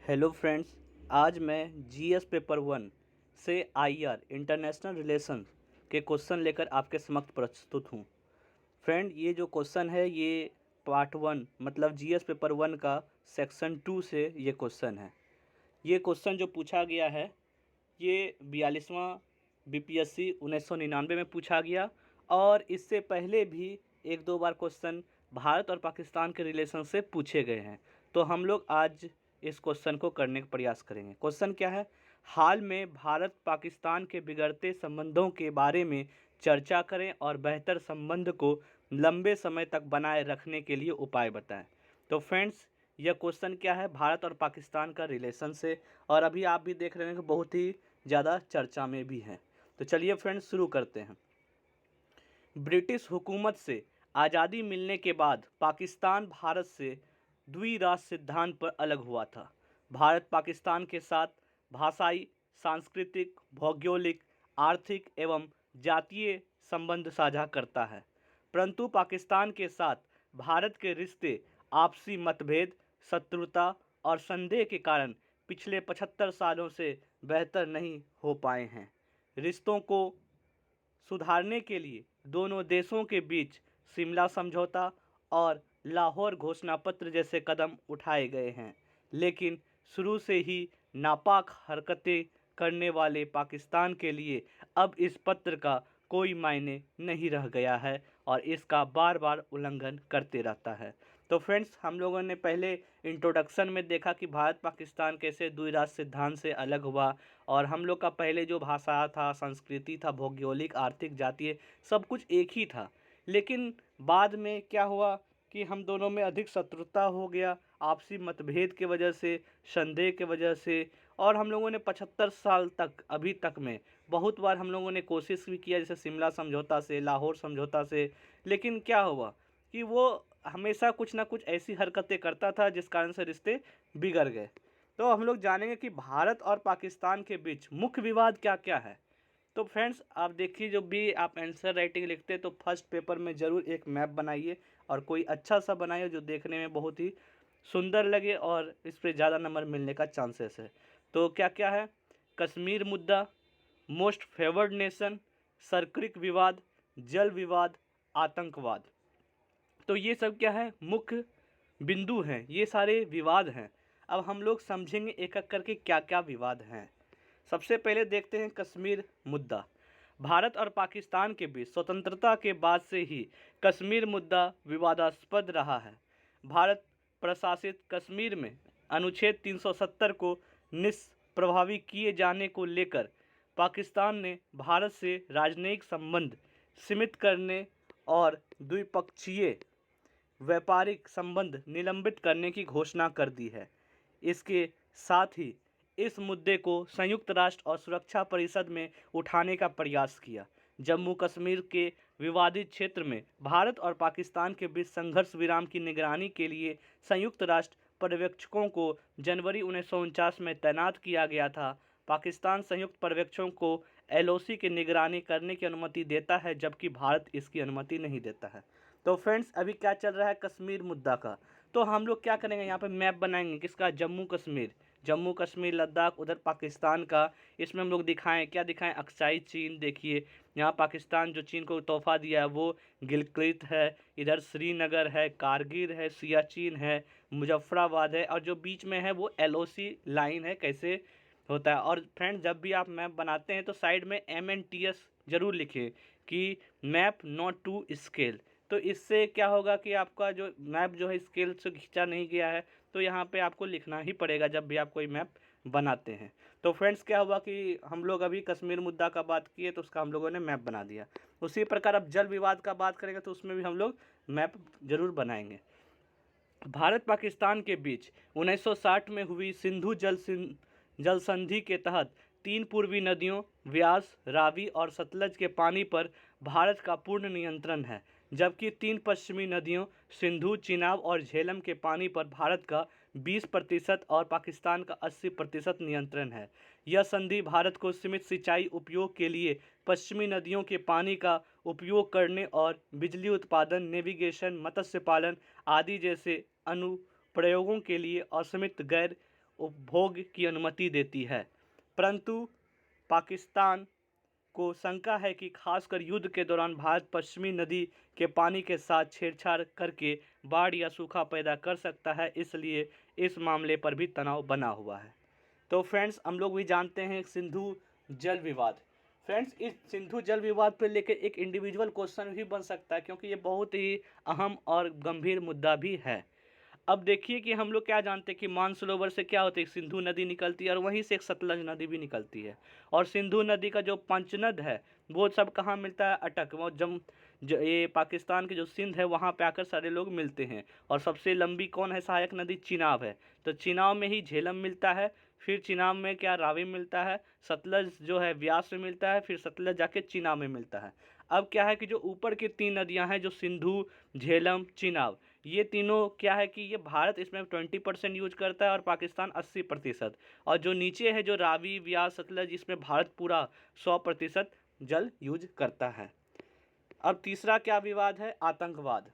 Hello friends. आज मैं GS paper one से आईआर इंटरनेशनल रिलेशंस के क्वेश्चन लेकर आपके समक्ष प्रस्तुत हूँ। फ्रेंड, ये जो क्वेश्चन है ये पार्ट वन मतलब जीएस पेपर वन का सेक्शन टू से ये क्वेश्चन है। ये क्वेश्चन जो पूछा गया है ये 42वां बीपीएससी 1999 में पूछा गया और इससे पहले भी एक दो बार क्वेश्चन भारत और पाकिस्तान के रिलेशन से पूछे गए हैं। तो हम लोग आज इस क्वेश्चन को करने का प्रयास करेंगे। क्वेश्चन क्या है? हाल में भारत पाकिस्तान के बिगड़ते संबंधों के बारे में चर्चा करें और बेहतर संबंध को लंबे समय तक बनाए रखने के लिए उपाय बताएं। तो फ्रेंड्स, यह क्वेश्चन क्या है? भारत और पाकिस्तान का रिलेशन से, और अभी आप भी देख रहे हैं कि बहुत ही ज़्यादा चर्चा में भी है। तो चलिए फ्रेंड्स शुरू करते हैं। ब्रिटिश हुकूमत से आज़ादी मिलने के बाद पाकिस्तान भारत से द्विराष्ट्र सिद्धांत पर अलग हुआ था। भारत पाकिस्तान के साथ भाषाई, सांस्कृतिक, भौगोलिक, आर्थिक एवं जातीय संबंध साझा करता है, परंतु पाकिस्तान के साथ भारत के रिश्ते आपसी मतभेद, शत्रुता और संदेह के कारण पिछले 75 सालों से बेहतर नहीं हो पाए हैं। रिश्तों को सुधारने के लिए दोनों देशों के बीच शिमला समझौता और लाहौर घोषणा पत्र जैसे कदम उठाए गए हैं, लेकिन शुरू से ही नापाक हरकतें करने वाले पाकिस्तान के लिए अब इस पत्र का कोई मायने नहीं रह गया है और इसका बार बार उल्लंघन करते रहता है। तो फ्रेंड्स, हम लोगों ने पहले इंट्रोडक्शन में देखा कि भारत पाकिस्तान कैसे द्विराष्ट्र सिद्धांत से अलग हुआ और हम लोग का पहले जो भाषा था, संस्कृति था, भौगोलिक, आर्थिक, जातीय सब कुछ एक ही था। लेकिन बाद में क्या हुआ कि हम दोनों में अधिक शत्रुता हो गया, आपसी मतभेद के वजह से, संदेह के वजह से, और हम लोगों ने 75 साल तक अभी तक में बहुत बार हम लोगों ने कोशिश भी किया, जैसे शिमला समझौता से, लाहौर समझौता से, लेकिन क्या हुआ कि वो हमेशा कुछ ना कुछ ऐसी हरकतें करता था जिस कारण से रिश्ते बिगड़ गए। तो हम लोग जानेंगे कि भारत और पाकिस्तान के बीच मुख्य विवाद क्या क्या है। तो फ्रेंड्स, आप देखिए, जो भी आप आंसर राइटिंग लिखते हैं तो फर्स्ट पेपर में ज़रूर एक मैप बनाइए और कोई अच्छा सा बनाइए जो देखने में बहुत ही सुंदर लगे और इस पर ज़्यादा नंबर मिलने का चांसेस है। तो क्या क्या है? कश्मीर मुद्दा, मोस्ट फेवर्ड नेशन, सर्किक विवाद, जल विवाद, आतंकवाद। तो ये सब क्या है? मुख्य बिंदु हैं, ये सारे विवाद हैं। अब हम लोग समझेंगे एक एक करके क्या क्या विवाद हैं। सबसे पहले देखते हैं कश्मीर मुद्दा। भारत और पाकिस्तान के बीच स्वतंत्रता के बाद से ही कश्मीर मुद्दा विवादास्पद रहा है। भारत प्रशासित कश्मीर में अनुच्छेद 370 को निष्प्रभावी किए जाने को लेकर पाकिस्तान ने भारत से राजनयिक संबंध सीमित करने और द्विपक्षीय व्यापारिक संबंध निलंबित करने की घोषणा कर दी है। इसके साथ ही इस मुद्दे को संयुक्त राष्ट्र और सुरक्षा परिषद में उठाने का प्रयास किया। जम्मू कश्मीर के विवादित क्षेत्र में भारत और पाकिस्तान के बीच संघर्ष विराम की निगरानी के लिए संयुक्त राष्ट्र पर्यवेक्षकों को जनवरी 1949 में तैनात किया गया था। पाकिस्तान संयुक्त पर्यवेक्षकों को एलओसी की निगरानी करने की अनुमति देता है, जबकि भारत इसकी अनुमति नहीं देता है। तो फ्रेंड्स, अभी क्या चल रहा है कश्मीर मुद्दा का? तो हम लोग क्या करेंगे, यहाँ पे मैप बनाएंगे किसका? जम्मू कश्मीर। जम्मू कश्मीर, लद्दाख उधर पाकिस्तान का। इसमें हम लोग दिखाएं, क्या दिखाएं? अक्साई चीन। देखिए यहाँ पाकिस्तान जो चीन को तोहफा दिया है वो गिलक्रित है, इधर श्रीनगर है, कारगिल है, सियाचिन है, मुजफ्फराबाद है, और जो बीच में है वो एलओसी लाइन है। कैसे होता है? और फ्रेंड, जब भी आप मैप बनाते हैं तो साइड में MNTS जरूर लिखें कि मैप नॉट टू स्केल। तो इससे क्या होगा कि आपका जो मैप जो है स्केल से खींचा नहीं गया है, तो यहाँ पे आपको लिखना ही पड़ेगा जब भी आप कोई मैप बनाते हैं। तो फ्रेंड्स, क्या हुआ कि हम लोग अभी कश्मीर मुद्दा का बात किए तो उसका हम लोगों ने मैप बना दिया। उसी प्रकार अब जल विवाद का बात करेंगे तो उसमें भी हम लोग मैप जरूर बनाएंगे। भारत पाकिस्तान के बीच 1960 में हुई सिंधु जल संधि के तहत 3 पूर्वी नदियों व्यास, रावी और सतलज के पानी पर भारत का पूर्ण नियंत्रण है, जबकि 3 पश्चिमी नदियों सिंधु, चिनाब और झेलम के पानी पर भारत का 20% और पाकिस्तान का 80% नियंत्रण है। यह संधि भारत को सीमित सिंचाई उपयोग के लिए पश्चिमी नदियों के पानी का उपयोग करने और बिजली उत्पादन, नेविगेशन, मत्स्य पालन आदि जैसे अनुप्रयोगों के लिए असीमित गैर उपभोग की अनुमति देती है। परंतु पाकिस्तान को शंका है कि खासकर युद्ध के दौरान भारत पश्चिमी नदी के पानी के साथ छेड़छाड़ करके बाढ़ या सूखा पैदा कर सकता है, इसलिए इस मामले पर भी तनाव बना हुआ है। तो फ्रेंड्स, हम लोग भी जानते हैं सिंधु जल विवाद। फ्रेंड्स, इस सिंधु जल विवाद पर लेकर एक इंडिविजुअल क्वेश्चन भी बन सकता है, क्योंकि ये बहुत ही अहम और गंभीर मुद्दा भी है। अब देखिए कि हम लोग क्या जानते हैं कि मानसरोवर से क्या होता है, सिंधु नदी निकलती है और वहीं से एक सतलज नदी भी निकलती है। और सिंधु नदी का जो पंचनद है वो सब कहाँ मिलता है, अटक, वो ये पाकिस्तान के जो सिंध है वहाँ पे आकर सारे लोग मिलते हैं। और सबसे लंबी कौन है सहायक नदी, चिनाब है। तो चिनाब में ही झेलम मिलता है, फिर चिनाब में क्या रावी मिलता है, सतलज जो है व्यास में मिलता है, फिर सतलज जाके चिनाब में मिलता है। अब क्या है कि जो ऊपर की 3 नदियाँ हैं, जो सिंधु, झेलम, चिनाब, ये तीनों क्या है कि ये भारत इसमें 20% यूज करता है और पाकिस्तान 80%। और जो नीचे है जो रावी, व्यास, सतलज, इसमें भारत पूरा 100% जल यूज करता है। अब तीसरा क्या विवाद है, आतंकवाद।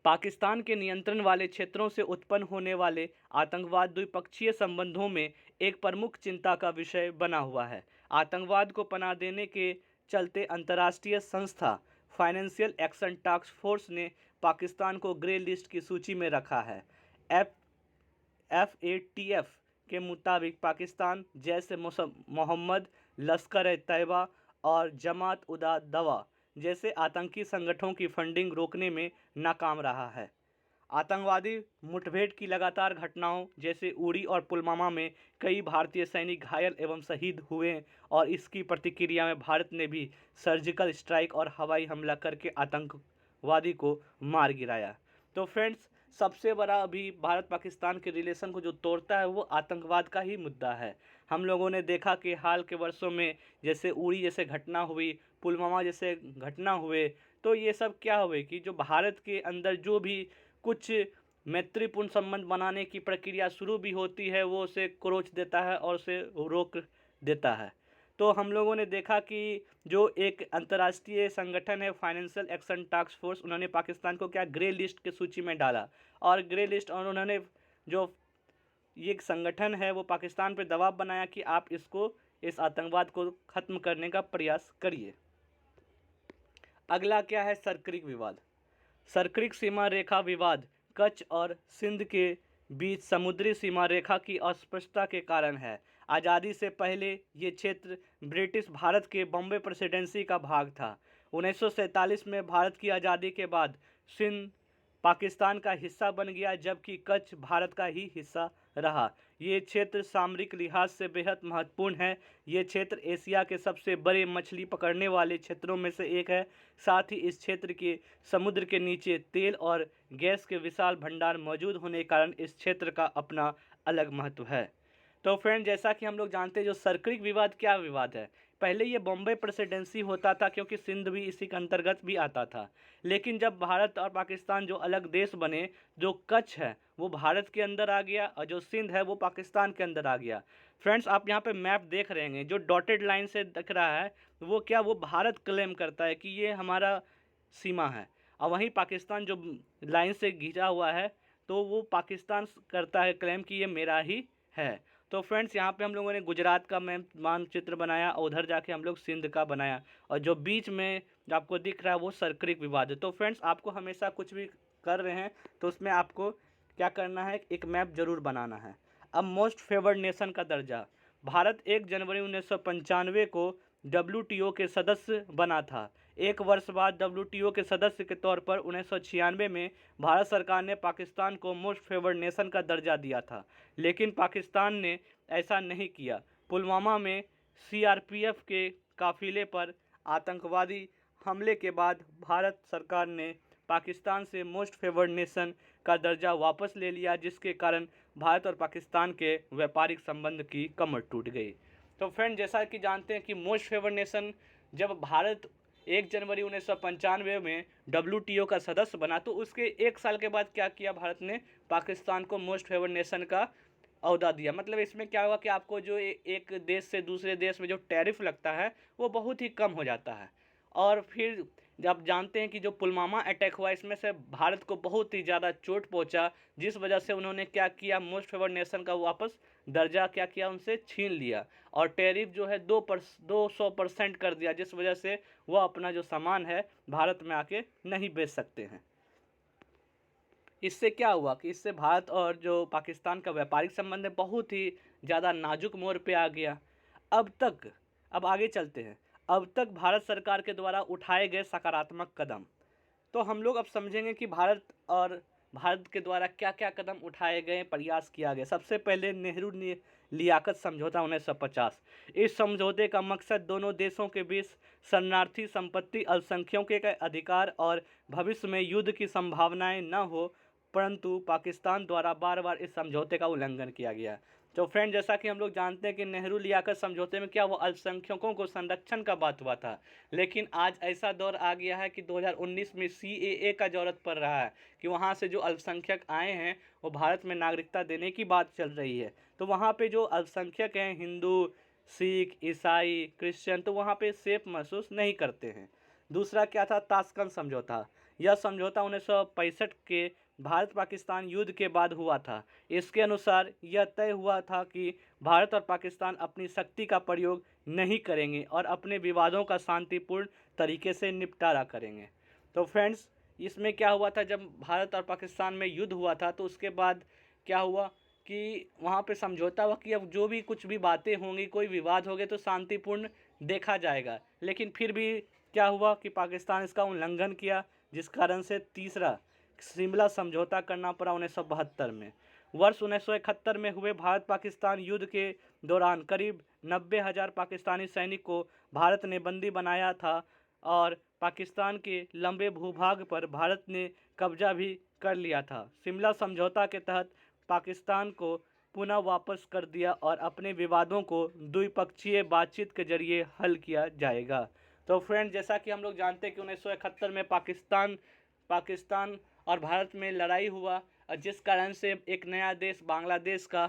पाकिस्तान के नियंत्रण वाले क्षेत्रों से उत्पन्न होने वाले आतंकवाद द्विपक्षीय संबंधों में एक प्रमुख चिंता का विषय बना हुआ है। आतंकवाद को पनाह देने के चलते अंतर्राष्ट्रीय संस्था फाइनेंशियल एक्शन टास्क फोर्स ने पाकिस्तान को ग्रे लिस्ट की सूची में रखा है। FATF के मुताबिक पाकिस्तान जैश ए मोहम्मद, लश्कर-ए-तैयबा और जमात-उद-दवा जैसे आतंकी संगठनों की फंडिंग रोकने में नाकाम रहा है। आतंकवादी मुठभेड़ की लगातार घटनाओं जैसे उरी और पुलवामा में कई भारतीय सैनिक घायल एवं शहीद हुए और इसकी प्रतिक्रिया में भारत ने भी सर्जिकल स्ट्राइक और हवाई हमला करके आतंकवादी को मार गिराया। तो फ्रेंड्स, सबसे बड़ा अभी भारत पाकिस्तान के रिलेशन को जो तोड़ता है वो आतंकवाद का ही मुद्दा है। हम लोगों ने देखा कि हाल के वर्षों में जैसे उरी जैसे घटना हुई, पुलवामा जैसे घटना हुए, तो ये सब क्या हुए कि जो भारत के अंदर जो भी कुछ मैत्रीपूर्ण संबंध बनाने की प्रक्रिया शुरू भी होती है वो उसे क्रोच देता है और उसे रोक देता है। तो हम लोगों ने देखा कि जो एक अंतर्राष्ट्रीय संगठन है फाइनेंशियल एक्शन टास्क फोर्स, उन्होंने पाकिस्तान को क्या ग्रे लिस्ट की सूची में डाला। और ग्रे लिस्ट, और उन्होंने जो ये एक संगठन है वो पाकिस्तान पर दबाव बनाया कि आप इस आतंकवाद को ख़त्म करने का प्रयास करिए। अगला क्या है, सर्करिक विवाद। सर्करिक सीमा रेखा विवाद कच्छ और सिंध के बीच समुद्री सीमा रेखा की अस्पष्टता के कारण है। आज़ादी से पहले ये क्षेत्र ब्रिटिश भारत के बॉम्बे प्रेसिडेंसी का भाग था। 1947 में भारत की आज़ादी के बाद सिंध पाकिस्तान का हिस्सा बन गया, जबकि कच्छ भारत का ही हिस्सा रहा। ये क्षेत्र सामरिक लिहाज से बेहद महत्वपूर्ण है। ये क्षेत्र एशिया के सबसे बड़े मछली पकड़ने वाले क्षेत्रों में से एक है। साथ ही इस क्षेत्र के समुद्र के नीचे तेल और गैस के विशाल भंडार मौजूद होने के कारण इस क्षेत्र का अपना अलग महत्व है। तो फ्रेंड, जैसा कि हम लोग जानते हैं जो सर्करिक विवाद क्या विवाद है, पहले ये बॉम्बे प्रेसिडेंसी होता था क्योंकि सिंध भी इसी के अंतर्गत भी आता था। लेकिन जब भारत और पाकिस्तान जो अलग देश बने, जो कच्छ है वो भारत के अंदर आ गया और जो सिंध है वो पाकिस्तान के अंदर आ गया। फ्रेंड्स, आप यहाँ पे मैप देख रहे हैं, जो डॉटेड लाइन से दिख रहा है वो क्या, वो भारत क्लेम करता है कि ये हमारा सीमा है। और वहीं पाकिस्तान जो लाइन से घिंचा हुआ है तो वो पाकिस्तान करता है क्लेम कि ये मेरा ही है। तो फ्रेंड्स, यहाँ पे हम लोगों ने गुजरात का मानचित्र बनाया और उधर जाके हम लोग सिंध का बनाया, और जो बीच में जो आपको दिख रहा है वो सर्करिक विवाद है। तो फ्रेंड्स, आपको हमेशा कुछ भी कर रहे हैं तो उसमें आपको क्या करना है, एक मैप जरूर बनाना है। अब मोस्ट फेवर्ड नेशन का दर्जा। भारत 1 जनवरी 1995 को WTO के सदस्य बना था। एक वर्ष बाद WTO के सदस्य के तौर पर 1996 में भारत सरकार ने पाकिस्तान को मोस्ट फेवर्ड नेशन का दर्जा दिया था, लेकिन पाकिस्तान ने ऐसा नहीं किया। पुलवामा में CRPF के काफिले पर आतंकवादी हमले के बाद भारत सरकार ने पाकिस्तान से मोस्ट फेवर्ड नेशन का दर्जा वापस ले लिया, जिसके कारण भारत और पाकिस्तान के व्यापारिक संबंध की कमर टूट गई। तो फ्रेंड, जैसा कि जानते हैं कि मोस्ट फेवर्ड नेशन जब भारत 1 जनवरी 1995 में WTO का सदस्य बना, तो उसके 1 साल के बाद क्या किया, भारत ने पाकिस्तान को मोस्ट फेवर्ड नेशन का ओहदा दिया। मतलब इसमें क्या होगा कि आपको जो एक देश से दूसरे देश में जो टैरिफ लगता है वो बहुत ही कम हो जाता है। और फिर आप जानते हैं कि जो पुलवामा अटैक हुआ इसमें से भारत को बहुत ही ज़्यादा चोट पहुंचा, जिस वजह से उन्होंने क्या किया, मोस्ट फेवर्ड नेशन का वापस दर्जा क्या किया, उनसे छीन लिया और टैरिफ जो है 200% कर दिया, जिस वजह से वह अपना जो सामान है भारत में आके नहीं बेच सकते हैं। इससे क्या हुआ कि इससे भारत और जो पाकिस्तान का व्यापारिक संबंध है बहुत ही ज़्यादा नाजुक मोड़ पे आ गया। अब आगे चलते हैं। अब तक भारत सरकार के द्वारा उठाए गए सकारात्मक कदम, तो हम लोग अब समझेंगे कि भारत के द्वारा क्या क्या कदम उठाए गए, प्रयास किया गया। सबसे पहले नेहरू लियाकत समझौता 1950। इस समझौते का मकसद दोनों देशों के बीच शरणार्थी संपत्ति, अल्पसंख्यकों के अधिकार और भविष्य में युद्ध की संभावनाएं न हो, परंतु पाकिस्तान द्वारा बार बार इस समझौते का उल्लंघन किया गया। तो फ्रेंड, जैसा कि हम लोग जानते हैं कि नेहरू लियाकत समझौते में क्या, वो अल्पसंख्यकों को संरक्षण का बात हुआ था, लेकिन आज ऐसा दौर आ गया है कि 2019 में CAA का जरूरत पड़ रहा है कि वहाँ से जो अल्पसंख्यक आए हैं वो भारत में नागरिकता देने की बात चल रही है। तो वहाँ पे जो अल्पसंख्यक हैं, हिंदू, सिख, ईसाई, क्रिश्चियन, तो वहाँ पे सेफ महसूस नहीं करते हैं। दूसरा क्या था, ताशकंद समझौता। यह समझौता 1965 के भारत पाकिस्तान युद्ध के बाद हुआ था। इसके अनुसार यह तय हुआ था कि भारत और पाकिस्तान अपनी शक्ति का प्रयोग नहीं करेंगे और अपने विवादों का शांतिपूर्ण तरीके से निपटारा करेंगे। तो फ्रेंड्स, इसमें क्या हुआ था, जब भारत और पाकिस्तान में युद्ध हुआ था तो उसके बाद क्या हुआ कि वहाँ पे समझौता हुआ कि अब जो भी कुछ भी बातें होंगी, कोई विवाद हो गए तो शांतिपूर्ण देखा जाएगा। लेकिन फिर भी क्या हुआ कि पाकिस्तान इसका उल्लंघन किया, जिस कारण से तीसरा शिमला समझौता करना पड़ा 1972 में। वर्ष 1971 में हुए भारत पाकिस्तान युद्ध के दौरान करीब 90,000 पाकिस्तानी सैनिक को भारत ने बंदी बनाया था और पाकिस्तान के लंबे भूभाग पर भारत ने कब्जा भी कर लिया था। शिमला समझौता के तहत पाकिस्तान को पुनः वापस कर दिया और अपने विवादों को द्विपक्षीय बातचीत के जरिए हल किया जाएगा। तो फ्रेंड, जैसा कि हम लोग जानते हैं कि 1971 में पाकिस्तान और भारत में लड़ाई हुआ और जिस कारण से एक नया देश बांग्लादेश का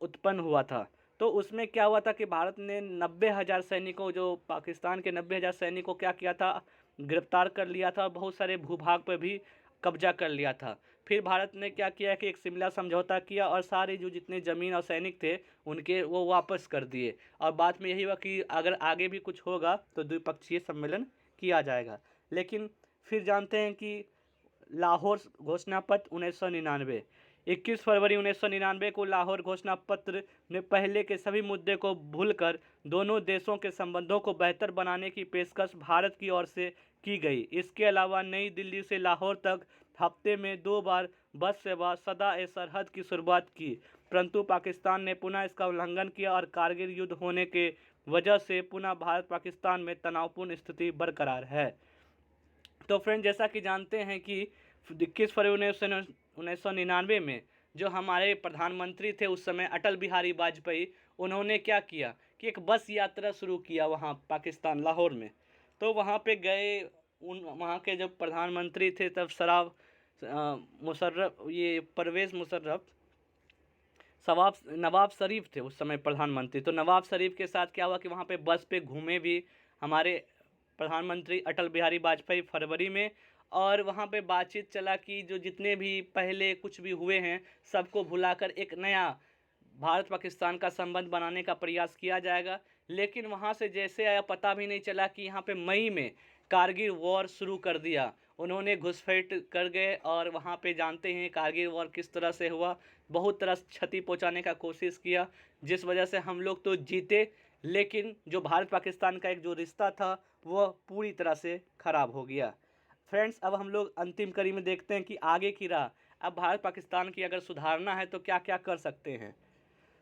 उत्पन्न हुआ था। तो उसमें क्या हुआ था कि भारत ने 90,000 सैनिकों, जो पाकिस्तान के 90,000 सैनिकों क्या किया था, गिरफ्तार कर लिया था और बहुत सारे भूभाग पर भी कब्जा कर लिया था। फिर भारत ने क्या किया कि एक शिमला समझौता किया और सारे जो जितने ज़मीन और सैनिक थे उनके वो वापस कर दिए और बाद में यही हुआ कि अगर आगे भी कुछ होगा तो द्विपक्षीय सम्मेलन किया जाएगा। लेकिन फिर जानते हैं कि लाहौर घोषणा पत्र 1999। 21 फरवरी 1999 को लाहौर घोषणा पत्र ने पहले के सभी मुद्दे को भूलकर दोनों देशों के संबंधों को बेहतर बनाने की पेशकश भारत की ओर से की गई। इसके अलावा नई दिल्ली से लाहौर तक हफ्ते में 2 बार बस सेवा सदा-ए-सरहद की शुरुआत की, परंतु पाकिस्तान ने पुनः इसका उल्लंघन किया और कारगिल युद्ध होने के वजह से पुनः भारत पाकिस्तान में तनावपूर्ण स्थिति बरकरार है। तो फ्रेंड, जैसा कि जानते हैं कि 21 फरवरी 1999 में जो हमारे प्रधानमंत्री थे उस समय अटल बिहारी वाजपेयी, उन्होंने क्या किया कि एक बस यात्रा शुरू किया वहाँ पाकिस्तान लाहौर में। तो वहाँ पे गए, वहाँ के जो प्रधानमंत्री थे तब परवेज़ मुशर्रफ, नवाब शरीफ थे उस समय प्रधानमंत्री। तो नवाब शरीफ के साथ क्या हुआ कि वहाँ पे बस पे घूमे भी हमारे प्रधानमंत्री अटल बिहारी वाजपेयी फरवरी में, और वहाँ पे बातचीत चला कि जो जितने भी पहले कुछ भी हुए हैं सबको भुलाकर एक नया भारत पाकिस्तान का संबंध बनाने का प्रयास किया जाएगा। लेकिन वहाँ से जैसे आया पता भी नहीं चला कि यहाँ पे मई में कारगिल वॉर शुरू कर दिया। उन्होंने घुसपैठ कर गए और वहाँ पे जानते हैं कारगिल वॉर किस तरह से हुआ, बहुत तरह से क्षति पहुँचाने का कोशिश किया, जिस वजह से हम लोग तो जीते, लेकिन जो भारत पाकिस्तान का एक जो रिश्ता था वह पूरी तरह से ख़राब हो गया। फ्रेंड्स, अब हम लोग अंतिम कड़ी में देखते हैं कि आगे की राह। अब भारत पाकिस्तान की अगर सुधारना है तो क्या क्या कर सकते हैं।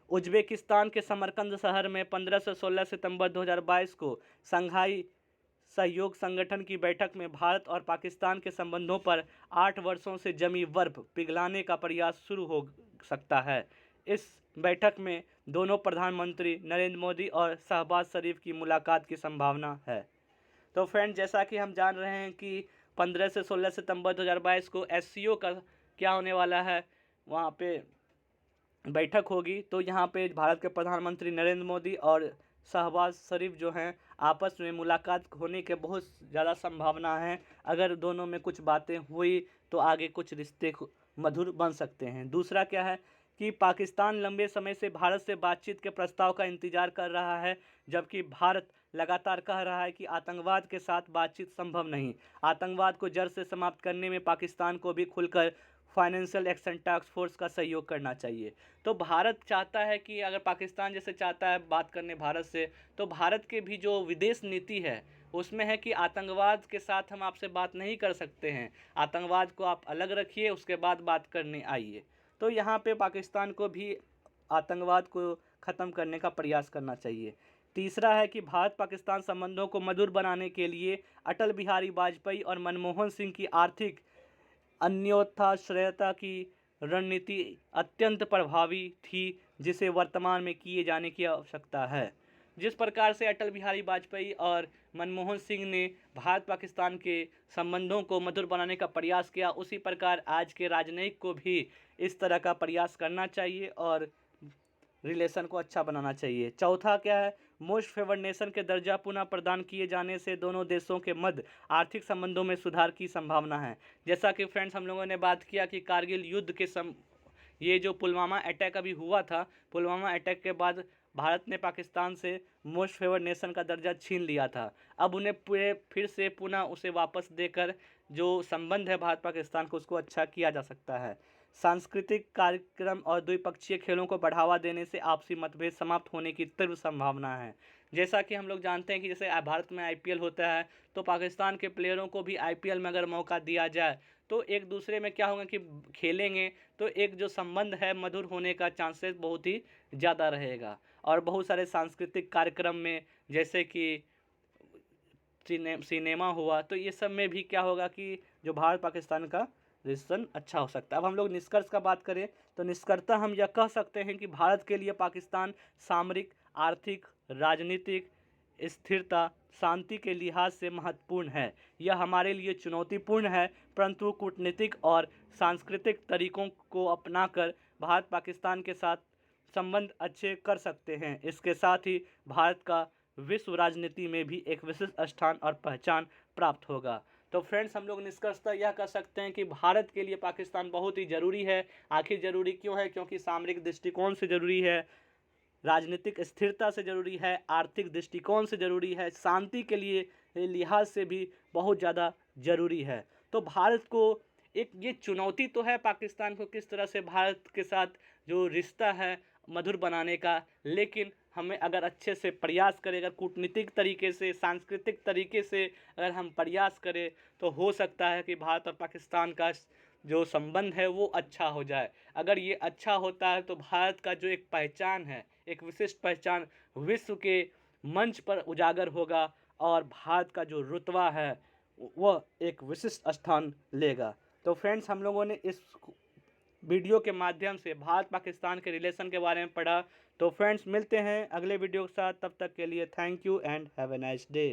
उज्बेकिस्तान के समरकंद शहर में 15 से 16 सितंबर 2022 को शंघाई सहयोग संगठन की बैठक में भारत और पाकिस्तान के संबंधों पर 8 वर्षों से जमी बर्फ पिघलाने का प्रयास शुरू हो सकता है। इस बैठक में दोनों प्रधानमंत्री नरेंद्र मोदी और शहबाज शरीफ की मुलाकात की संभावना है। तो फ्रेंड, जैसा कि हम जान रहे हैं कि 15 से 16 सितंबर 2022 को SCO का क्या होने वाला है, वहाँ पे बैठक होगी। तो यहाँ पे भारत के प्रधानमंत्री नरेंद्र मोदी और शहबाज शरीफ जो हैं आपस में मुलाकात होने के बहुत ज़्यादा संभावना है। अगर दोनों में कुछ बातें हुई तो आगे कुछ रिश्ते मधुर बन सकते हैं। दूसरा क्या है कि पाकिस्तान लंबे समय से भारत से बातचीत के प्रस्ताव का इंतजार कर रहा है, जबकि भारत लगातार कह रहा है कि आतंकवाद के साथ बातचीत संभव नहीं। आतंकवाद को जड़ से समाप्त करने में पाकिस्तान को भी खुलकर फाइनेंशियल एक्शन टास्क फोर्स का सहयोग करना चाहिए। तो भारत चाहता है कि अगर पाकिस्तान जैसे चाहता है बात करने भारत से, तो भारत के भी जो विदेश नीति है उसमें है कि आतंकवाद के साथ हम आपसे बात नहीं कर सकते हैं, आतंकवाद को आप अलग रखिए, उसके बाद बात करने आइए। तो यहाँ पे पाकिस्तान को भी आतंकवाद को ख़त्म करने का प्रयास करना चाहिए। तीसरा है कि भारत पाकिस्तान संबंधों को मधुर बनाने के लिए अटल बिहारी वाजपेयी और मनमोहन सिंह की आर्थिक अन्योन्याश्रयता की रणनीति अत्यंत प्रभावी थी, जिसे वर्तमान में किए जाने की आवश्यकता है। जिस प्रकार से अटल बिहारी वाजपेयी और मनमोहन सिंह ने भारत पाकिस्तान के संबंधों को मधुर बनाने का प्रयास किया, उसी प्रकार आज के राजनयिक को भी इस तरह का प्रयास करना चाहिए और रिलेशन को अच्छा बनाना चाहिए। चौथा क्या है, मोस्ट फेवर्ड नेशन के दर्जा पुनः प्रदान किए जाने से दोनों देशों के मध्य आर्थिक संबंधों में सुधार की संभावना है। जैसा कि फ्रेंड्स हम लोगों ने बात किया कि कारगिल युद्ध के ये जो पुलवामा अटैक अभी हुआ था, पुलवामा अटैक के बाद भारत ने पाकिस्तान से मोस्ट फेवर्ड नेशन का दर्जा छीन लिया था। अब उन्हें फिर से पुनः उसे वापस देकर जो संबंध है भारत पाकिस्तान को, उसको अच्छा किया जा सकता है। सांस्कृतिक कार्यक्रम और द्विपक्षीय खेलों को बढ़ावा देने से आपसी मतभेद समाप्त होने की तीव्र संभावना है। जैसा कि हम लोग जानते हैं कि जैसे भारत में आईपीएल होता है, तो पाकिस्तान के प्लेयरों को भी आईपीएल में अगर मौका दिया जाए तो एक दूसरे में क्या होगा कि खेलेंगे, तो एक जो संबंध है मधुर होने का चांसेस बहुत ही ज़्यादा रहेगा। और बहुत सारे सांस्कृतिक कार्यक्रम में जैसे कि सिनेमा हुआ, तो ये सब में भी क्या होगा कि जो भारत पाकिस्तान का रिलेशन अच्छा हो सकता है। अब हम लोग निष्कर्ष का बात करें तो निष्कर्षतः हम यह कह सकते हैं कि भारत के लिए पाकिस्तान सामरिक, आर्थिक, राजनीतिक स्थिरता, शांति के लिहाज से महत्वपूर्ण है। यह हमारे लिए चुनौतीपूर्ण है, परंतु कूटनीतिक और सांस्कृतिक तरीकों को अपनाकर भारत पाकिस्तान के साथ संबंध अच्छे कर सकते हैं। इसके साथ ही भारत का विश्व राजनीति में भी एक विशिष्ट स्थान और पहचान प्राप्त होगा। तो फ्रेंड्स हम लोग निष्कर्षतः यह कह सकते हैं कि भारत के लिए पाकिस्तान बहुत ही ज़रूरी है। आखिर ज़रूरी क्यों है? क्योंकि सामरिक दृष्टिकोण से ज़रूरी है, राजनीतिक स्थिरता से ज़रूरी है, आर्थिक दृष्टिकोण से ज़रूरी है, शांति के लिए लिहाज से भी बहुत ज़्यादा ज़रूरी है। तो भारत को एक ये चुनौती तो है पाकिस्तान को किस तरह से भारत के साथ जो रिश्ता है मधुर बनाने का, लेकिन हमें अगर अच्छे से प्रयास करें, अगर कूटनीतिक तरीके से, सांस्कृतिक तरीके से अगर हम प्रयास करें, तो हो सकता है कि भारत और पाकिस्तान का जो संबंध है वो अच्छा हो जाए। अगर ये अच्छा होता है तो भारत का जो एक पहचान है, एक विशिष्ट पहचान विश्व के मंच पर उजागर होगा और भारत का जो रुतबा है वह एक विशिष्ट स्थान लेगा। तो फ्रेंड्स हम लोगों ने इस वीडियो के माध्यम से भारत पाकिस्तान के रिलेशन के बारे में पढ़ा। तो फ्रेंड्स मिलते हैं अगले वीडियो के साथ, तब तक के लिए thank you and have a nice day.